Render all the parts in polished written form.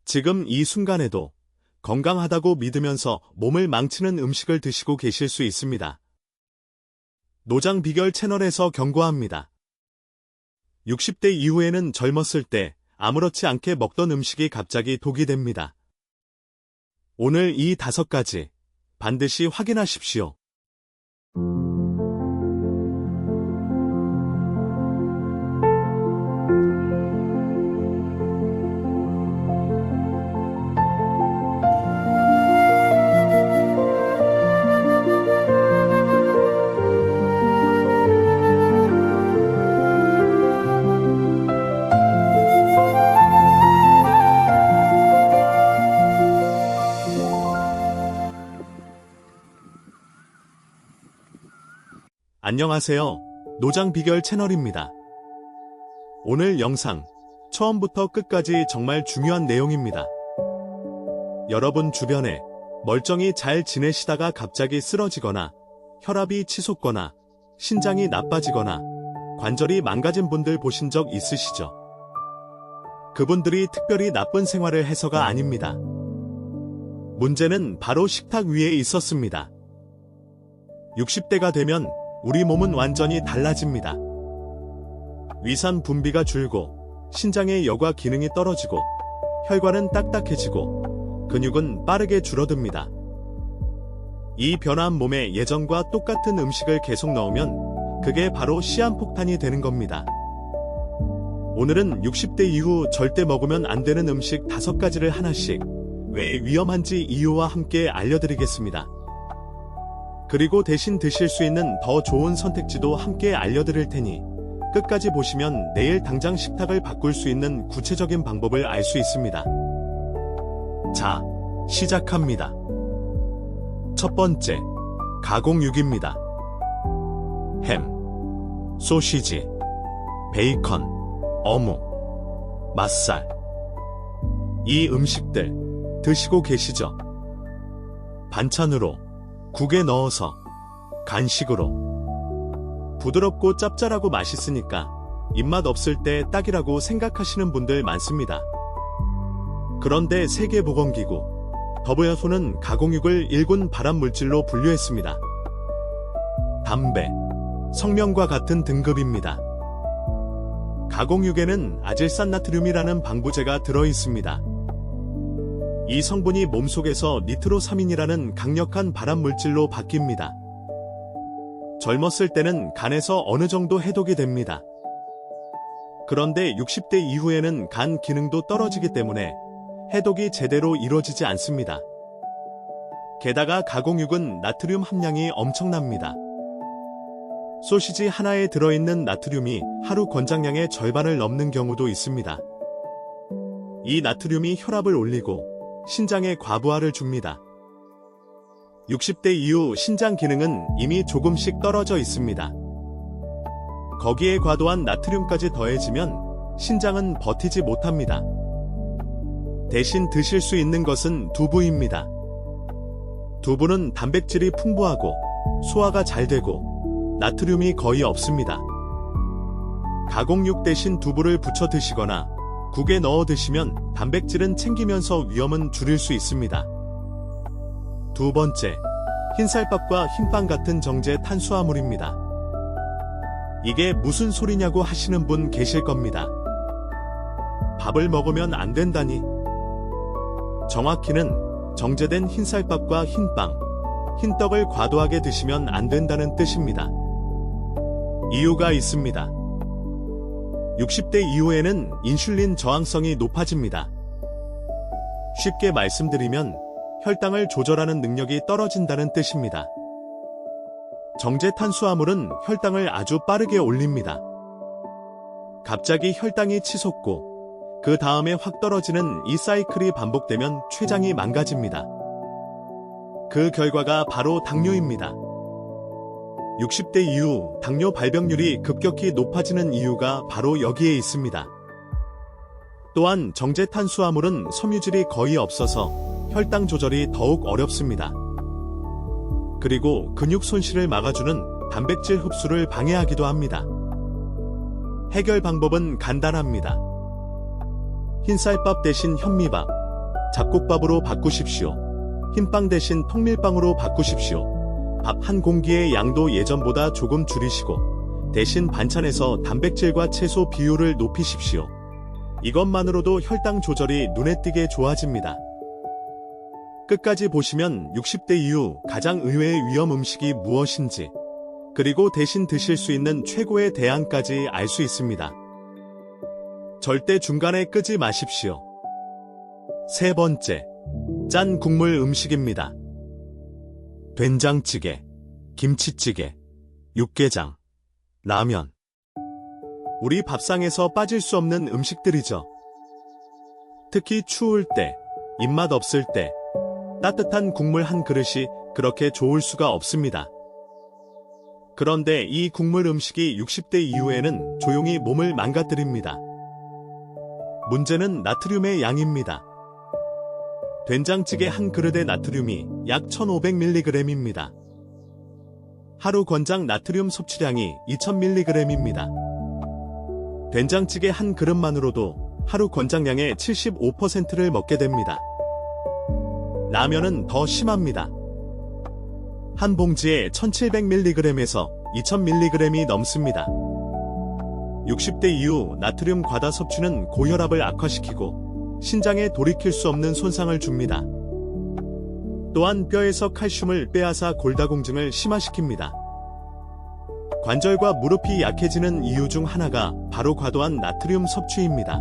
지금 이 순간에도 건강하다고 믿으면서 몸을 망치는 음식을 드시고 계실 수 있습니다. 노장 비결 채널에서 경고합니다. 60대 이후에는 젊었을 때 아무렇지 않게 먹던 음식이 갑자기 독이 됩니다. 오늘 이 5가지 반드시 확인하십시오. 안녕하세요. 노장 비결 채널입니다. 오늘 영상 처음부터 끝까지 정말 중요한 내용입니다. 여러분 주변에 멀쩡히 잘 지내시다가 갑자기 쓰러지거나 혈압이 치솟거나 신장이 나빠지거나 관절이 망가진 분들 보신 적 있으시죠? 그분들이 특별히 나쁜 생활을 해서가 아닙니다. 문제는 바로 식탁 위에 있었습니다. 60대가 되면 우리 몸은 완전히 달라집니다. 위산 분비가 줄고 신장의 여과 기능이 떨어지고 혈관은 딱딱해지고 근육은 빠르게 줄어듭니다. 이 변화한 몸에 예전과 똑같은 음식을 계속 넣으면 그게 바로 시한폭탄이 되는 겁니다. 오늘은 60대 이후 절대 먹으면 안 되는 음식 5가지를 하나씩 왜 위험한지 이유와 함께 알려드리겠습니다. 그리고 대신 드실 수 있는 더 좋은 선택지도 함께 알려드릴 테니 끝까지 보시면 내일 당장 식탁을 바꿀 수 있는 구체적인 방법을 알 수 있습니다. 자, 시작합니다. 첫 번째, 가공육입니다. 햄, 소시지, 베이컨, 어묵, 맛살. 이 음식들 드시고 계시죠? 반찬으로 국에 넣어서, 간식으로. 부드럽고 짭짤하고 맛있으니까 입맛 없을 때 딱이라고 생각하시는 분들 많습니다. 그런데 세계보건기구 WHO는 가공육을 1군 발암물질로 분류했습니다. 담배, 성명과 같은 등급입니다. 가공육에는 아질산나트륨이라는 방부제가 들어있습니다. 이 성분이 몸속에서 니트로사민이라는 강력한 발암물질로 바뀝니다. 젊었을 때는 간에서 어느 정도 해독이 됩니다. 그런데 60대 이후에는 간 기능도 떨어지기 때문에 해독이 제대로 이루어지지 않습니다. 게다가 가공육은 나트륨 함량이 엄청납니다. 소시지 하나에 들어있는 나트륨이 하루 권장량의 절반을 넘는 경우도 있습니다. 이 나트륨이 혈압을 올리고 신장에 과부하를 줍니다. 60대 이후 신장 기능은 이미 조금씩 떨어져 있습니다. 거기에 과도한 나트륨까지 더해지면 신장은 버티지 못합니다. 대신 드실 수 있는 것은 두부입니다. 두부는 단백질이 풍부하고 소화가 잘 되고 나트륨이 거의 없습니다. 가공육 대신 두부를 부쳐 드시거나 국에 넣어 드시면 단백질은 챙기면서 위험은 줄일 수 있습니다. 두 번째, 흰쌀밥과 흰빵 같은 정제 탄수화물입니다. 이게 무슨 소리냐고 하시는 분 계실 겁니다. 밥을 먹으면 안 된다니. 정확히는 정제된 흰쌀밥과 흰빵, 흰떡을 과도하게 드시면 안 된다는 뜻입니다. 이유가 있습니다. 60대 이후에는 인슐린 저항성이 높아집니다. 쉽게 말씀드리면 혈당을 조절하는 능력이 떨어진다는 뜻입니다. 정제 탄수화물은 혈당을 아주 빠르게 올립니다. 갑자기 혈당이 치솟고 그 다음에 확 떨어지는 이 사이클이 반복되면 췌장이 망가집니다. 그 결과가 바로 당뇨입니다. 60대 이후 당뇨 발병률이 급격히 높아지는 이유가 바로 여기에 있습니다. 또한 정제 탄수화물은 섬유질이 거의 없어서 혈당 조절이 더욱 어렵습니다. 그리고 근육 손실을 막아주는 단백질 흡수를 방해하기도 합니다. 해결 방법은 간단합니다. 흰쌀밥 대신 현미밥, 잡곡밥으로 바꾸십시오. 흰빵 대신 통밀빵으로 바꾸십시오. 밥 한 공기의 양도 예전보다 조금 줄이시고 대신 반찬에서 단백질과 채소 비율을 높이십시오. 이것만으로도 혈당 조절이 눈에 띄게 좋아집니다. 끝까지 보시면 60대 이후 가장 의외의 위험 음식이 무엇인지, 그리고 대신 드실 수 있는 최고의 대안까지 알 수 있습니다. 절대 중간에 끄지 마십시오. 세 번째, 짠 국물 음식입니다. 된장찌개, 김치찌개, 육개장, 라면. 우리 밥상에서 빠질 수 없는 음식들이죠. 특히 추울 때, 입맛 없을 때, 따뜻한 국물 한 그릇이 그렇게 좋을 수가 없습니다. 그런데 이 국물 음식이 60대 이후에는 조용히 몸을 망가뜨립니다. 문제는 나트륨의 양입니다. 된장찌개 한 그릇의 나트륨이 약 1500mg입니다. 하루 권장 나트륨 섭취량이 2000mg입니다. 된장찌개 한 그릇만으로도 하루 권장량의 75%를 먹게 됩니다. 라면은 더 심합니다. 한 봉지에 1700mg에서 2000mg이 넘습니다. 60대 이후 나트륨 과다 섭취는 고혈압을 악화시키고 신장에 돌이킬 수 없는 손상을 줍니다. 또한 뼈에서 칼슘을 빼앗아 골다공증을 심화시킵니다. 관절과 무릎이 약해지는 이유 중 하나가 바로 과도한 나트륨 섭취입니다.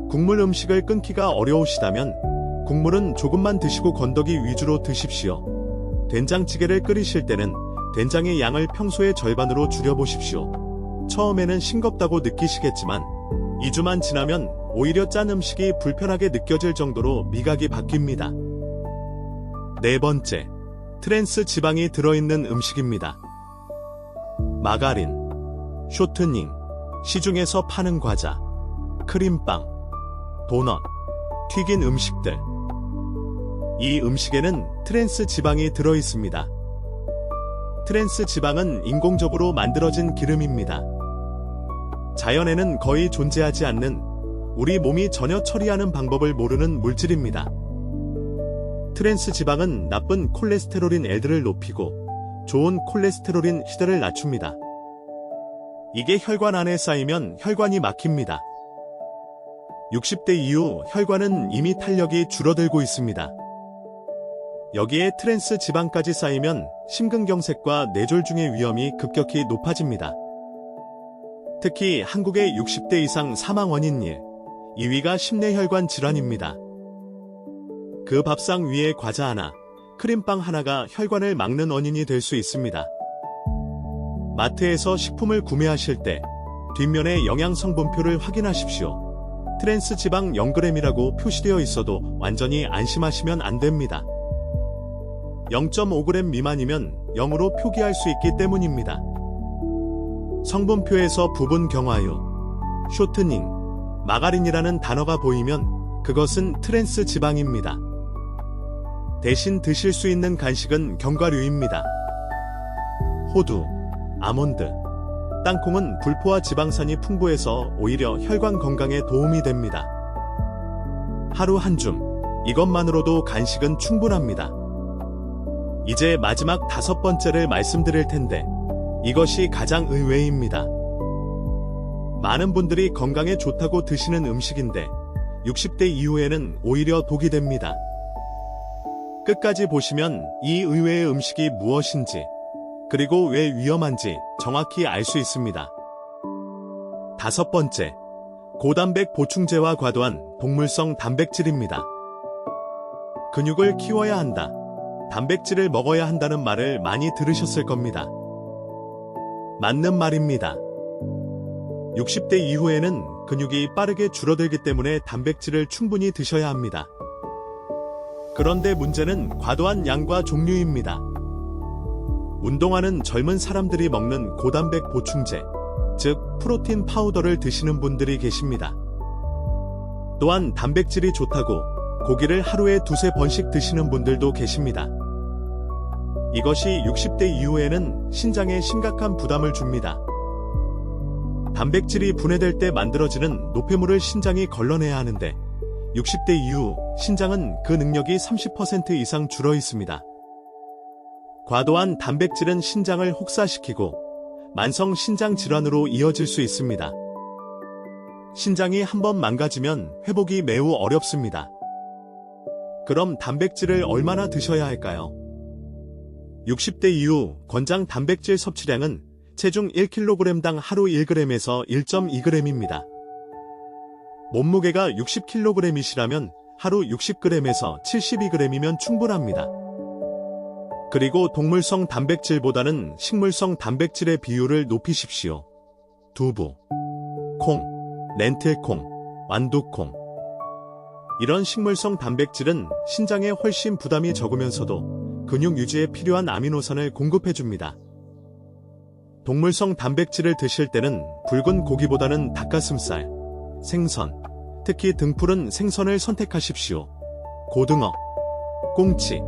국물 음식을 끊기가 어려우시다면 국물은 조금만 드시고 건더기 위주로 드십시오. 된장찌개를 끓이실 때는 된장의 양을 평소의 절반으로 줄여보십시오. 처음에는 싱겁다고 느끼시겠지만 2주만 지나면 오히려 짠 음식이 불편하게 느껴질 정도로 미각이 바뀝니다. 네 번째, 트랜스 지방이 들어있는 음식입니다. 마가린, 쇼트닝, 시중에서 파는 과자, 크림빵, 도넛, 튀긴 음식들. 이 음식에는 트랜스 지방이 들어있습니다. 트랜스 지방은 인공적으로 만들어진 기름입니다. 자연에는 거의 존재하지 않는, 우리 몸이 전혀 처리하는 방법을 모르는 물질입니다. 트랜스 지방은 나쁜 콜레스테롤인 L들을 높이고 좋은 콜레스테롤인 HDL을 낮춥니다. 이게 혈관 안에 쌓이면 혈관이 막힙니다. 60대 이후 혈관은 이미 탄력이 줄어들고 있습니다. 여기에 트랜스 지방까지 쌓이면 심근경색과 뇌졸중의 위험이 급격히 높아집니다. 특히 한국의 60대 이상 사망 원인 2위가 심내혈관 질환입니다. 그 밥상 위에 과자 하나, 크림빵 하나가 혈관을 막는 원인이 될 수 있습니다. 마트에서 식품을 구매하실 때 뒷면의 영양성분표를 확인하십시오. 트랜스 지방 0g이라고 표시되어 있어도 완전히 안심하시면 안 됩니다. 0.5g 미만이면 0으로 표기할 수 있기 때문입니다. 성분표에서 부분 경화유, 쇼트닝, 마가린이라는 단어가 보이면 그것은 트랜스 지방입니다. 대신 드실 수 있는 간식은 견과류입니다. 호두, 아몬드, 땅콩은 불포화 지방산이 풍부해서 오히려 혈관 건강에 도움이 됩니다. 하루 한 줌, 이것만으로도 간식은 충분합니다. 이제 마지막 5번째를 말씀드릴 텐데 이것이 가장 의외입니다. 많은 분들이 건강에 좋다고 드시는 음식인데 60대 이후에는 오히려 독이 됩니다. 끝까지 보시면 이 의외의 음식이 무엇인지 그리고 왜 위험한지 정확히 알 수 있습니다. 5번째, 고단백 보충제와 과도한 동물성 단백질입니다. 근육을 키워야 한다, 단백질을 먹어야 한다는 말을 많이 들으셨을 겁니다. 맞는 말입니다. 60대 이후에는 근육이 빠르게 줄어들기 때문에 단백질을 충분히 드셔야 합니다. 그런데 문제는 과도한 양과 종류입니다. 운동하는 젊은 사람들이 먹는 고단백 보충제, 즉 프로틴 파우더를 드시는 분들이 계십니다. 또한 단백질이 좋다고 고기를 하루에 2~3번씩 드시는 분들도 계십니다. 이것이 60대 이후에는 신장에 심각한 부담을 줍니다. 단백질이 분해될 때 만들어지는 노폐물을 신장이 걸러내야 하는데 60대 이후 신장은 그 능력이 30% 이상 줄어 있습니다. 과도한 단백질은 신장을 혹사시키고 만성 신장 질환으로 이어질 수 있습니다. 신장이 한번 망가지면 회복이 매우 어렵습니다. 그럼 단백질을 얼마나 드셔야 할까요? 60대 이후 권장 단백질 섭취량은 체중 1kg당 하루 1g에서 1.2g입니다. 몸무게가 60kg이시라면 하루 60g에서 72g이면 충분합니다. 그리고 동물성 단백질보다는 식물성 단백질의 비율을 높이십시오. 두부, 콩, 렌틸콩, 완두콩. 이런 식물성 단백질은 신장에 훨씬 부담이 적으면서도 근육 유지에 필요한 아미노산을 공급해줍니다. 동물성 단백질을 드실 때는 붉은 고기보다는 닭가슴살, 생선, 특히 등푸른 생선을 선택하십시오. 고등어, 꽁치,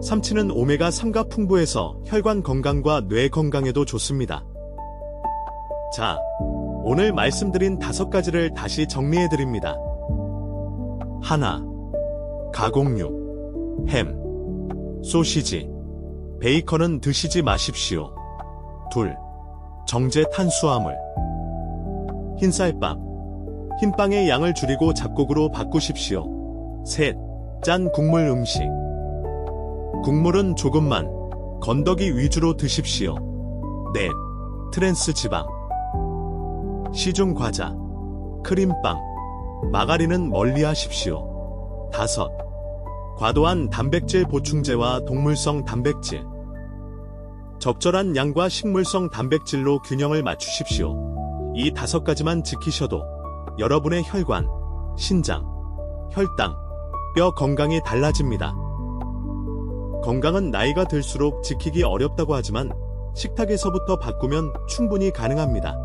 삼치는 오메가3가 풍부해서 혈관 건강과 뇌 건강에도 좋습니다. 자, 오늘 말씀드린 5가지를 다시 정리해드립니다. 하나, 가공육, 햄, 소시지, 베이컨은 드시지 마십시오. 둘, 정제 탄수화물, 흰쌀밥, 흰빵의 양을 줄이고 잡곡으로 바꾸십시오. 셋, 짠 국물 음식. 국물은 조금만, 건더기 위주로 드십시오. 넷, 트랜스 지방, 시중 과자, 크림빵, 마가린은 멀리 하십시오. 다섯, 과도한 단백질 보충제와 동물성 단백질. 적절한 양과 식물성 단백질로 균형을 맞추십시오. 이 5가지만 지키셔도 여러분의 혈관, 신장, 혈당, 뼈 건강이 달라집니다. 건강은 나이가 들수록 지키기 어렵다고 하지만 식탁에서부터 바꾸면 충분히 가능합니다.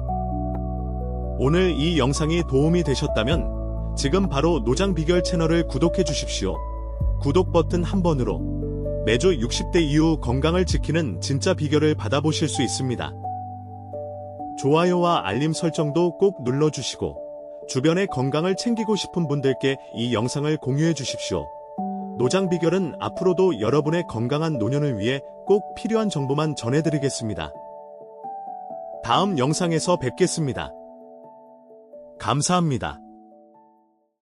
오늘 이 영상이 도움이 되셨다면 지금 바로 노장비결 채널을 구독해 주십시오. 구독 버튼 한 번으로 매주 60대 이후 건강을 지키는 진짜 비결을 받아보실 수 있습니다. 좋아요와 알림 설정도 꼭 눌러주시고 주변의 건강을 챙기고 싶은 분들께 이 영상을 공유해 주십시오. 노장 비결은 앞으로도 여러분의 건강한 노년을 위해 꼭 필요한 정보만 전해드리겠습니다. 다음 영상에서 뵙겠습니다. 감사합니다.